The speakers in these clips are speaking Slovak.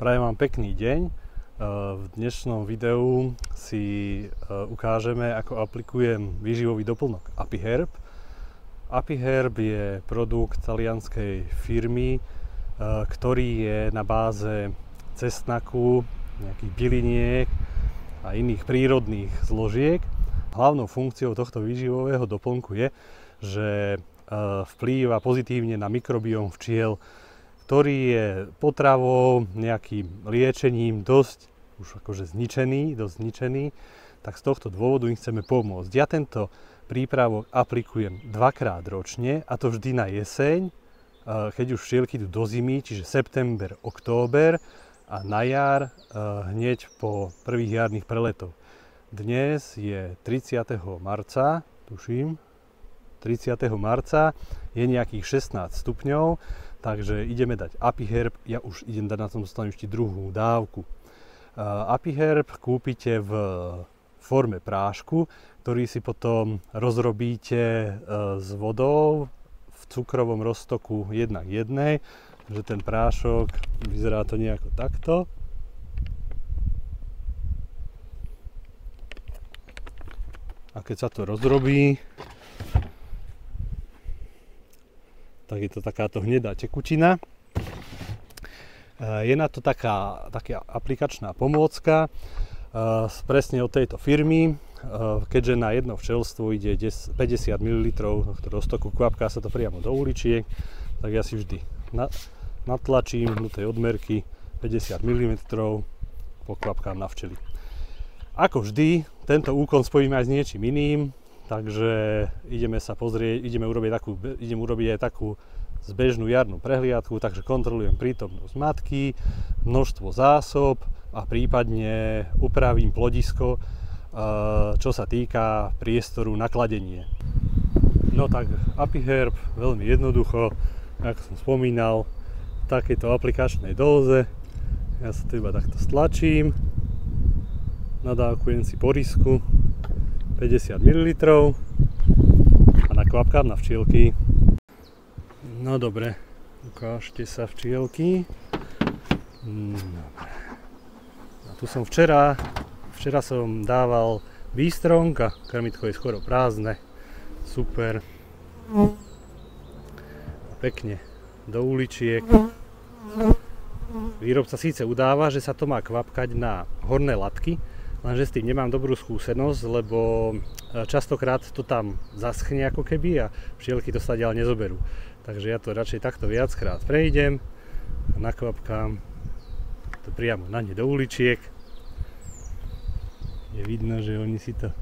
Prajem vám pekný deň. V dnešnom videu si ukážeme, ako aplikujem výživový doplnok ApiHerb. ApiHerb je produkt talianskej firmy, ktorý je na báze cestnaku, nejakých byliniek a iných prírodných zložiek. Hlavnou funkciou tohto výživového doplnku je, že vplýva pozitívne na mikrobióm včiel, ktorý je potravou, nejakým liečením dosť zničený, tak z tohto dôvodu im chceme pomôcť. Ja tento prípravok aplikujem dvakrát ročne, a to vždy na jeseň, keď už včielky idú do zimy, čiže september, október, a na jar hneď po prvých jarných preletoch. Dnes je 30. marca, tuším, 30. marca, je nejakých 16 stupňov, takže ideme dať ApiHerb. Ja už idem dať, na tom dostanú ešte druhú dávku. ApiHerb kúpite v forme prášku, ktorý si potom rozrobíte s vodou v cukrovom roztoku 1:1. Takže ten prášok, vyzerá to nejako takto. A keď sa to rozrobí, tak je to takáto hnedá tekutina. Je na to taká aplikačná pomôcka presne od tejto firmy, keďže na jedno včelstvo ide 50 ml tohto roztoku, kvapká sa to priamo do uličiek, tak ja si vždy natlačím do tej odmerky 50 mm, pokvapkám na včely. Ako vždy, tento úkon spojíme aj s niečím iným, takže ideme sa pozrieť, idem urobiť aj takú zbežnú jarnú prehliadku, takže kontrolujem prítomnosť matky, množstvo zásob a prípadne upravím plodisko, čo sa týka priestoru na kladenie. No tak ApiHerb veľmi jednoducho, ako som spomínal, v takejto aplikačnej dóze. Ja sa to iba takto stlačím, nadávkujem si porysku 50 ml a nakvapkám na včielky. No dobre, ukážte sa včielky. Dobre. A tu som včera som dával výstrong a krmitko je skoro prázdne. Super. Pekne do uličiek. Výrobca síce udáva, že sa to má kvapkať na horné latky, lenže s tým nemám dobrú skúsenosť, lebo častokrát to tam zaschne ako keby a včielky to stadiaľ nezoberú. Takže ja to radšej takto viackrát prejdem a nakvapkám to priamo na ne do uličiek. Je vidno, že oni si to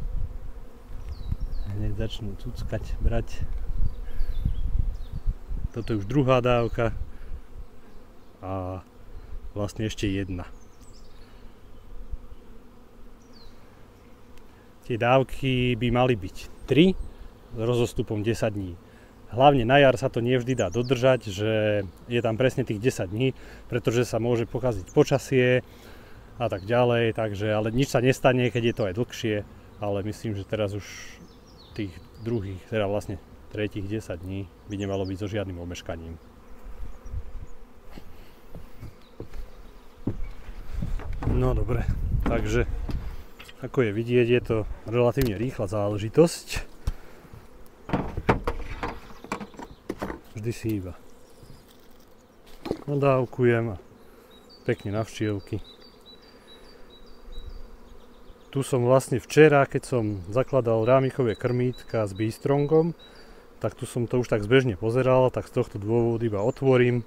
hneď začnú cuckať, brať. Toto je už druhá dávka a vlastne ešte jedna. Tie dávky by mali byť 3 s rozostupom 10 dní. Hlavne na jar sa to nevždy dá dodržať, že je tam presne tých 10 dní, pretože sa môže pokaziť počasie a tak ďalej, takže, ale nič sa nestane, keď je to aj dlhšie, ale myslím, že teraz už tých druhých, teda vlastne tretích 10 dní by nemalo byť so žiadnym omeškaním. No dobre, takže ako je vidieť, je to relatívne rýchla záležitosť. Vždy si iba nadávkujem a pekne na včielky. Tu som vlastne včera, keď som zakladal rámikové krmítka s Beestrongom, tak tu som to už tak zbežne pozeral, tak z tohto dôvodu iba otvorím,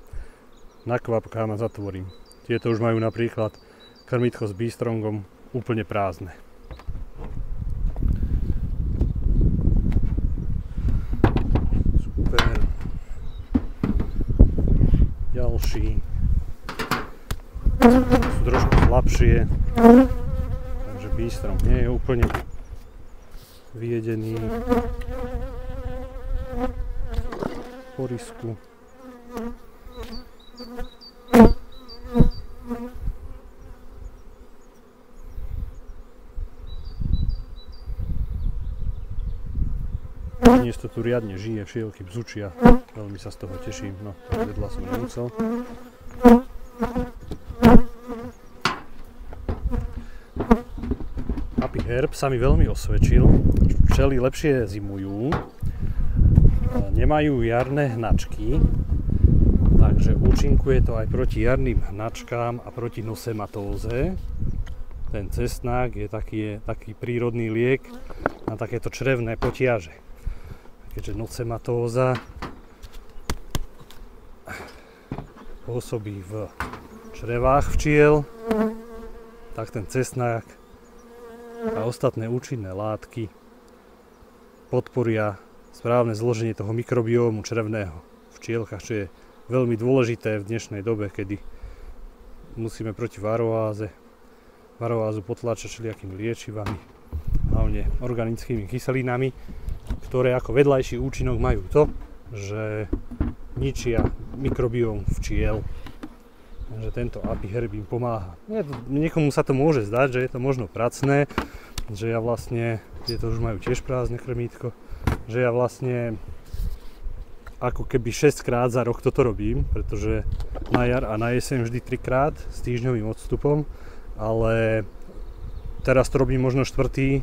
nakvapkám a zatvorím. Tieto už majú napríklad krmítko s Beestrongom úplne prázdne. Super. Ďalší. Sú trošku slabšie, takže Beestrong nie je úplne vyjedený. Porysku. Dnes to tu riadne žije, všielky bzučia, veľmi sa z toho teším, no tak vedľa som nemusel. Apiherb sa mi veľmi osvedčil. Včely lepšie zimujú, nemajú jarné hnačky, takže účinkuje to aj proti jarným hnačkám a proti nosematóze. Ten cesnák je taký prírodný liek na takéto črevné potiaže. Keďže nosematóza pôsobí v črevách včiel, tak ten cesnák a ostatné účinné látky podporia správne zloženie toho mikrobiómu črevného v včielkach, čo je veľmi dôležité v dnešnej dobe, kedy musíme proti varoázu potláčať všelijakými liečivami, hlavne organickými kyselinami, ktoré ako vedľajší účinok majú to, že ničia mikrobióm včiel. Že tento Apiherb im pomáha. Niekomu sa to môže zdať, že je to možno pracné, že ja vlastne, tieto už majú tiež prázdne krmítko, že ja vlastne ako keby 6 krát za rok toto robím, pretože na jar a na jeseň vždy 3 krát s týždňovým odstupom, ale teraz to robím možno 4.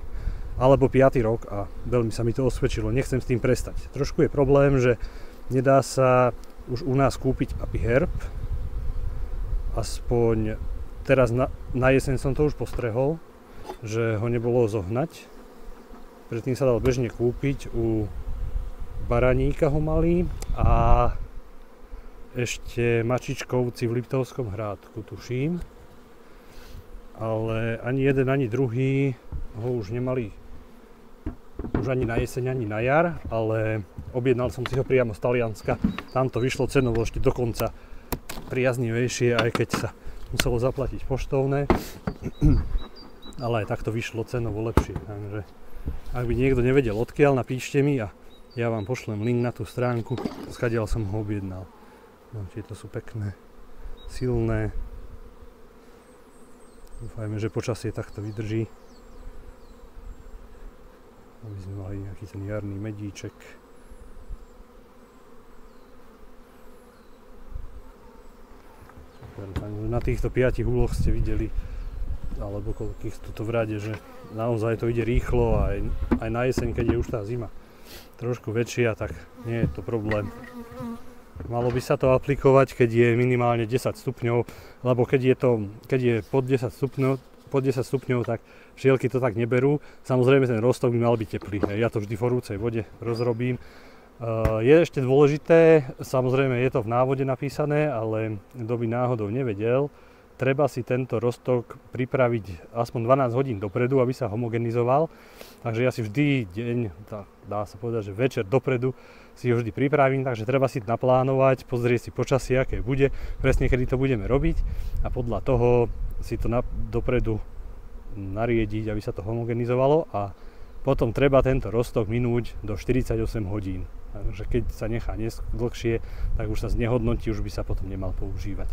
alebo 5. rok a veľmi sa mi to osvedčilo, nechcem s tým prestať. Trošku je problém, že nedá sa už u nás kúpiť Apiherb, aspoň teraz na jeseň som to už postrehol, že ho nebolo zohnať. Predtým sa dal bežne kúpiť, u Baraníka ho mali a ešte Mačičkovci v Liptovskom Hrádku, tuším. Ale ani jeden, ani druhý ho už nemali už ani na jeseň, ani na jar, ale objednal som si ho priamo z Talianska. Tam to vyšlo cenovo ešte dokonca priaznivejšie, aj keď sa muselo zaplatiť poštovné, ale aj takto vyšlo cenovo lepšie. Takže ak by niekto nevedel odkiaľ, napíšte mi a ja vám pošlem link na tú stránku, skadiaľ som ho objednal. No, tieto sú pekné, silné. Dúfajme, že počasie takto vydrží, aby sme mali nejaký ten jarný medíček. Na týchto 5 úloh ste videli, alebo koľkých tuto v rade, že naozaj to ide rýchlo a aj na jeseň, keď je už tá zima trošku väčšia, tak nie je to problém. Malo by sa to aplikovať, keď je minimálne 10 stupňov, lebo keď je pod 10 stupňov, tak včielky to tak neberú. Samozrejme ten roztok by mal byť teplý. Ja to vždy v horúcej vode rozrobím. Je ešte dôležité, samozrejme je to v návode napísané, ale kto by náhodou nevedel, treba si tento roztok pripraviť aspoň 12 hodín dopredu, aby sa homogenizoval. Takže ja si vždy deň, dá sa povedať, že večer dopredu si ho vždy pripravím, takže treba si naplánovať, pozrieť si počasie, aké bude, presne kedy to budeme robiť a podľa toho si to dopredu nariediť, aby sa to homogenizovalo a potom treba tento roztok minúť do 48 hodín. Takže keď sa nechá dlhšie, tak už sa znehodnotí, už by sa potom nemal používať.